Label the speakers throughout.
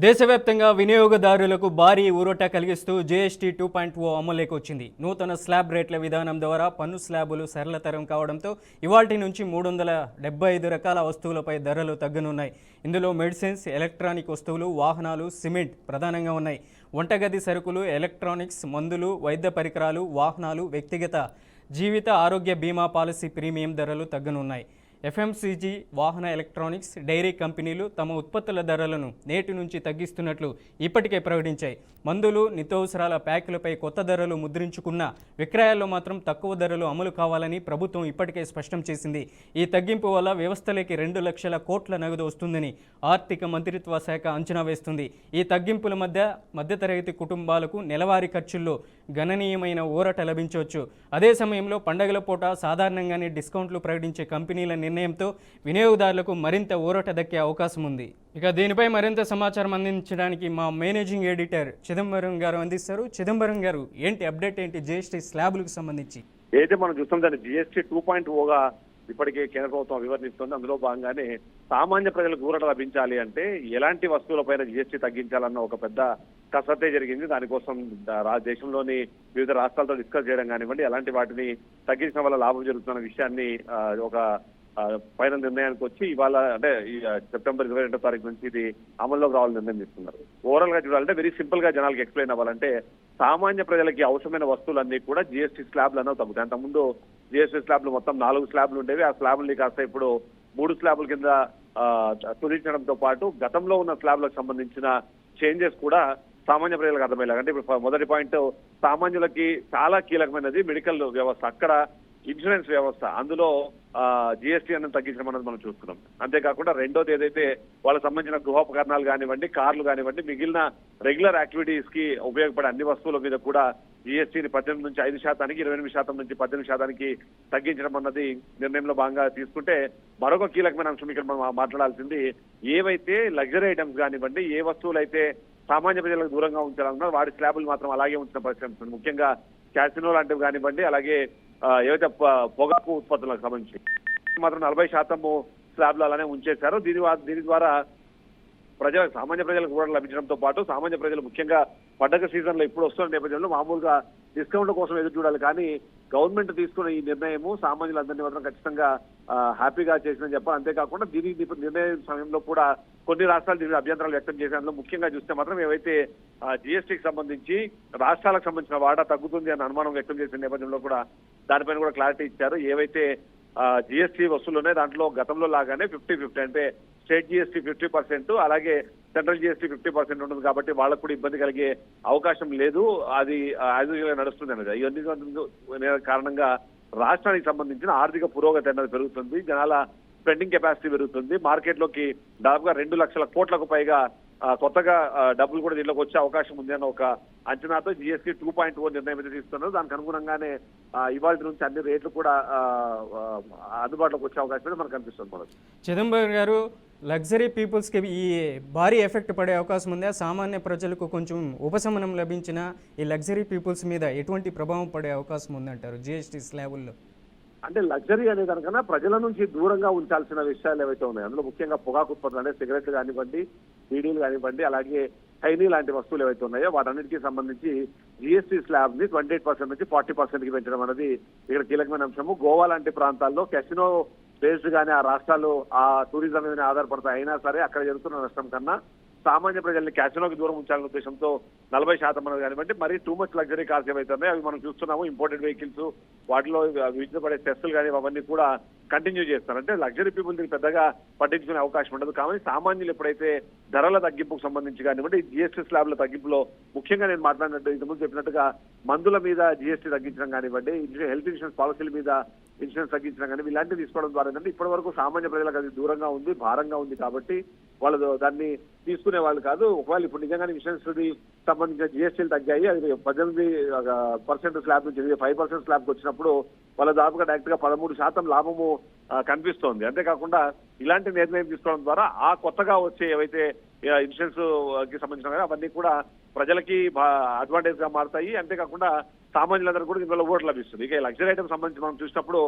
Speaker 1: దేశవ్యాప్తంగా వినియోగదారులకు భారీ ఊరట కలిగిస్తూ జీఎస్టీ 2.0 అమలులోకి వచ్చింది. నూతన స్లాబ్ రేట్ల విధానం ద్వారా పన్ను స్లాబులు సరళతరం కావడంతో ఇవాల్టి నుంచి 375 రకాల వస్తువులపై ధరలు తగ్గనున్నాయి. ఇందులో మెడిసిన్స్, ఎలక్ట్రానిక్ వస్తువులు, వాహనాలు, సిమెంట్ ప్రధానంగా ఉన్నాయి. వంటగది సరుకులు, ఎలక్ట్రానిక్స్, మందులు, వైద్య పరికరాలు, వాహనాలు, వ్యక్తిగత జీవిత ఆరోగ్య బీమా పాలసీ ప్రీమియం ధరలు తగ్గనున్నాయి. ఎఫ్ఎంసీజీ, వాహన ఎలక్ట్రానిక్స్, డైరీ కంపెనీలు తమ ఉత్పత్తుల ధరలను నేటి నుంచి తగ్గిస్తున్నట్లు ఇప్పటికే ప్రకటించాయి. మందులు, నిత్యావసరాల ప్యాకులపై కొత్త ధరలు ముద్రించుకున్న విక్రయాల్లో మాత్రం తక్కువ ధరలు అమలు కావాలని ప్రభుత్వం ఇప్పటికే స్పష్టం చేసింది. ఈ తగ్గింపు వల్ల వ్యవస్థలోకి 2 లక్షల కోట్ల నగదు వస్తుందని ఆర్థిక మంత్రిత్వ శాఖ అంచనా వేస్తుంది. ఈ తగ్గింపుల మధ్యతరగతి కుటుంబాలకు నెలవారీ ఖర్చుల్లో గణనీయమైన ఊరట లభించవచ్చు. అదే సమయంలో పండగల పూట సాధారణంగానే డిస్కౌంట్లు ప్రకటించే కంపెనీల నిర్ణయంతో వినియోగదారులకు మరింత ఊరట దక్కే అవకాశం ఉంది. ఇక దీనిపై మరింత సమాచారం అందించడానికి మా మేనేజింగ్ ఎడిటర్ చిదంబరం గారు అందిస్తారు. చిదంబరం గారు, ఏంటి అప్డేట్, ఏంటి జీఎస్టీ స్లాబులకు సంబంధించి?
Speaker 2: ఏదైతే మనం చూస్తాం దాన్ని జీఎస్టీ 2.0గా ఇప్పటికే కేంద్ర ప్రభుత్వం వివరిస్తుంది. అందులో భాగంగానే సామాన్య ప్రజలకు ఊరట లభించాలి అంటే ఎలాంటి వస్తువులపైన జీఎస్టీ తగ్గించాలన్న ఒక పెద్ద కసరత్తే జరిగింది. దానికోసం దేశంలోని వివిధ రాష్ట్రాలతో డిస్కస్ చేయడం కానివ్వండి, ఎలాంటి వాటిని తగ్గించడం వల్ల లాభం జరుగుతున్న విషయాన్ని ఒక పైన నిర్ణయానికి వచ్చి ఇవాళ అంటే సెప్టెంబర్ 22వ తారీఖు నుంచి ఇది అమల్లోకి రావాలని నిర్ణయం తీసుకున్నారు. ఓవరాల్ గా చూడాలంటే వెరీ సింపుల్ గా జనాలకు ఎక్స్ప్లెయిన్ అవ్వాలంటే సామాన్య ప్రజలకి అవసరమైన వస్తువులన్నీ కూడా జీఎస్టీ స్లాబ్లు అన్నవి తగ్గుతాయి. అంతకుముందు జీఎస్టీ స్లాబ్లు మొత్తం 4 స్లాబ్లు ఉండేవి. ఆ స్లాబ్లు కాస్త ఇప్పుడు 3 స్లాబ్ల కింద కుదించడంతో పాటు గతంలో ఉన్న స్లాబ్లకు సంబంధించిన చేంజెస్ కూడా సామాన్య ప్రజలకు అర్థమయ్యేలాగా. అంటే ఇప్పుడు మొదటి పాయింట్, సామాన్యులకి చాలా కీలకమైనది మెడికల్ వ్యవస్థ, అక్కడ ఇన్సూరెన్స్ వ్యవస్థ, అందులో జీఎస్టీ అనేది తగ్గించడం అనేది మనం చూస్తున్నాం. అంతేకాకుండా రెండోది ఏదైతే వాళ్ళకి సంబంధించిన గృహోపకరణాలు కానివ్వండి, కార్లు కానివ్వండి, మిగిలిన రెగ్యులర్ యాక్టివిటీస్ కి ఉపయోగపడే అన్ని వస్తువుల మీద కూడా జీఎస్టీని 18 నుంచి 5%, 28% నుంచి 18% తగ్గించడం అన్నది నిర్ణయంలో భాగంగా తీసుకుంటే, మరొక కీలకమైన అంశం ఇక్కడ మనం మాట్లాడాల్సింది ఏవైతే లగ్జరీ ఐటమ్స్ కానివ్వండి, ఏ వస్తువులు అయితే సామాన్య ప్రజలకు దూరంగా ఉంచాలన్నా వాటి స్లాబులు మాత్రం అలాగే ఉంచిన పరిస్థితి. ముఖ్యంగా క్యాసినో లాంటివి కానివ్వండి, అలాగే ఏవైతే పొగాకు ఉత్పత్తులకు సంబంధించి మాత్రం 40% స్లాబ్లు అలానే ఉంచేశారు. దీని ద్వారా సామాన్య ప్రజలకు కూడా లభించడంతో పాటు సామాన్య ప్రజలు ముఖ్యంగా పండగ సీజన్ లో ఇప్పుడు వస్తున్న నేపథ్యంలో మామూలుగా డిస్కౌంట్ల కోసం ఎదురు చూడాలి. కానీ గవర్నమెంట్ తీసుకున్న ఈ నిర్ణయము సామాన్యులందరినీ మాత్రం ఖచ్చితంగా హ్యాపీగా చేసిందని చెప్పాలి. అంతేకాకుండా దీని నిర్ణయం సమయంలో కూడా కొన్ని రాష్ట్రాలు దీని అభ్యంతరాలు వ్యక్తం చేసే అందులో ముఖ్యంగా చూస్తే మాత్రం ఏవైతే జీఎస్టీకి సంబంధించి రాష్ట్రాలకు సంబంధించిన వాటా తగ్గుతుంది అన్న అనుమానం వ్యక్తం చేసిన నేపథ్యంలో కూడా దానిపైన కూడా క్లారిటీ ఇచ్చారు. ఏవైతే జీఎస్టీ వసూలు ఉన్నాయి దాంట్లో గతంలో లాగానే 50-50, అంటే స్టేట్ జీఎస్టీ 50%, అలాగే సెంట్రల్ జీఎస్టీ 50% ఉంటుంది. కాబట్టి వాళ్ళకు కూడా ఇబ్బంది కలిగే అవకాశం లేదు, అది నడుస్తుంది అనేది. ఇవన్నీ కారణంగా రాష్ట్రానికి సంబంధించిన ఆర్థిక పురోగతి అనేది పెరుగుతుంది, జనాల స్పెండింగ్ కెపాసిటీ పెరుగుతుంది, మార్కెట్లోకి దాదాపుగా 2 లక్షల కోట్లకు పైగా కొత్తగా డబ్బులు కూడా దీంట్లోకి వచ్చే అవకాశం ఉంది అన్న ఒక అంచనాతో జీఎస్టీ 2.0 నిర్ణయం అయితే తీసుకున్నారు. దానికి అనుగుణంగానే ఇవాళ నుంచి అన్ని రేట్లు కూడా అందుబాటులోకి వచ్చే అవకాశం మనకు కనిపిస్తుంది. మనకు
Speaker 1: చిదంబరం గారు, లగ్జరీ పీపుల్స్కి ఈ భారీ ఎఫెక్ట్ పడే అవకాశం ఉందా? సామాన్య ప్రజలకు కొంచెం ఉపశమనం లభించిన ఈ లగ్జరీ పీపుల్స్ మీద ఎటువంటి ప్రభావం పడే అవకాశం ఉందంటారు జీఎస్టీ స్లాబుల్లో?
Speaker 2: అంటే లగ్జరీ అనే దానికన్నా ప్రజల నుంచి దూరంగా ఉంచాల్సిన విషయాలు ఏవైతే ఉన్నాయి అందులో ముఖ్యంగా పొగాకు ఉత్పత్తులు, అంటే సిగరెట్లు కానివ్వండి, బీడీలు కానివ్వండి, అలాగే హైనీ లాంటి వస్తువులు ఏవైతే ఉన్నాయో వాటన్నిటికీ సంబంధించి జీఎస్టీ స్లాబ్ ని 28% నుంచి 40%కి పెంచడం అనేది ఇక్కడ కీలకమైన అంశము. గోవా లాంటి ప్రాంతాల్లో కెసినో బేస్డ్ గానే ఆ రాష్ట్రాలు ఆ టూరిజం మీద ఆధారపడతాయి. అయినా సరే అక్కడ జరుగుతున్న నష్టం కన్నా సామాన్య ప్రజల్ని క్యాసినోకి దూరం ఉంచాలనే ఉద్దేశంతో 40% అనేది కానివ్వండి, మరి టూ మచ్ లగ్జరీ కార్స్ ఏవైతే ఉన్నాయో అవి మనం చూస్తున్నాము. ఇంపోర్టెడ్ వెహికల్స్, వాటిలో విధించబడే సెస్సులు కానీ అవన్నీ కూడా కంటిన్యూ చేస్తారు. అంటే లగ్జరీ పీపుల్ దీనికి పెద్దగా పట్టించుకునే అవకాశం ఉండదు. కానీ సామాన్యులు ఎప్పుడైతే ధరల తగ్గింపుకు సంబంధించి కానివ్వండి, జీఎస్టీ స్లాబ్ల తగ్గింపులో ముఖ్యంగా నేను మాట్లాడినట్టు ఇంతకుముందు చెప్పినట్టుగా మందుల మీద జీఎస్టీ తగ్గించడం కానివ్వండి, హెల్త్ ఇన్సూరెన్స్ పాలసీల మీద ఇన్సూరెన్స్ తగ్గించడం కానీ ఇలాంటివి తీసుకోవడం ద్వారా ఏంటంటే ఇప్పటి వరకు సామాన్య ప్రజలకు అది దూరంగా ఉంది, భారంగా ఉంది. కాబట్టి వాళ్ళు దాన్ని తీసుకునే వాళ్ళు కాదు. ఒకవేళ ఇప్పుడు నిజంగానే ఇన్సూరెన్స్ సంబంధించిన జీఎస్టీలు తగ్గాయి, అది 18% స్లాబ్ నుంచి 5% స్లాబ్కి వచ్చినప్పుడు వాళ్ళ దాదాపుగా డైరెక్ట్ గా 13% లాభము కనిపిస్తోంది. అంతేకాకుండా ఇలాంటి నిర్ణయం తీసుకోవడం ద్వారా ఆ కొత్తగా వచ్చే ఏవైతే ఇన్సూరెన్స్ కి సంబంధించిన అవన్నీ కూడా ప్రజలకి అడ్వాంటేజ్ గా మారుతాయి. అంతేకాకుండా సామాన్యులందరూ కూడా ఇందులో ఓట్లు లభిస్తుంది. ఇక లగ్జరీ ఐటమ్ సంబంధించి మనం చూసినప్పుడు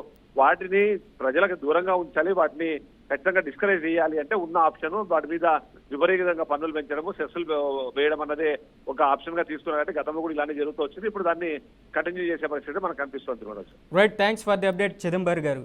Speaker 2: వాటిని ప్రజలకు దూరంగా ఉంచాలి, వాటిని ఖచ్చితంగా డిస్కరేజ్ చేయాలి అంటే ఉన్న ఆప్షన్ వాటి మీద విపరీతంగా పన్నులు పెంచడము, సెస్సులు వేయడం అన్నదే ఒక ఆప్షన్ గా తీసుకున్నారంటే గతంలో కూడా ఇలానే జరుగుతూ వచ్చింది. ఇప్పుడు దాన్ని కంటిన్యూ చేసే పరిస్థితి మనకు కనిపిస్తుంది.
Speaker 1: Right, thanks for the update Chidambar గారు.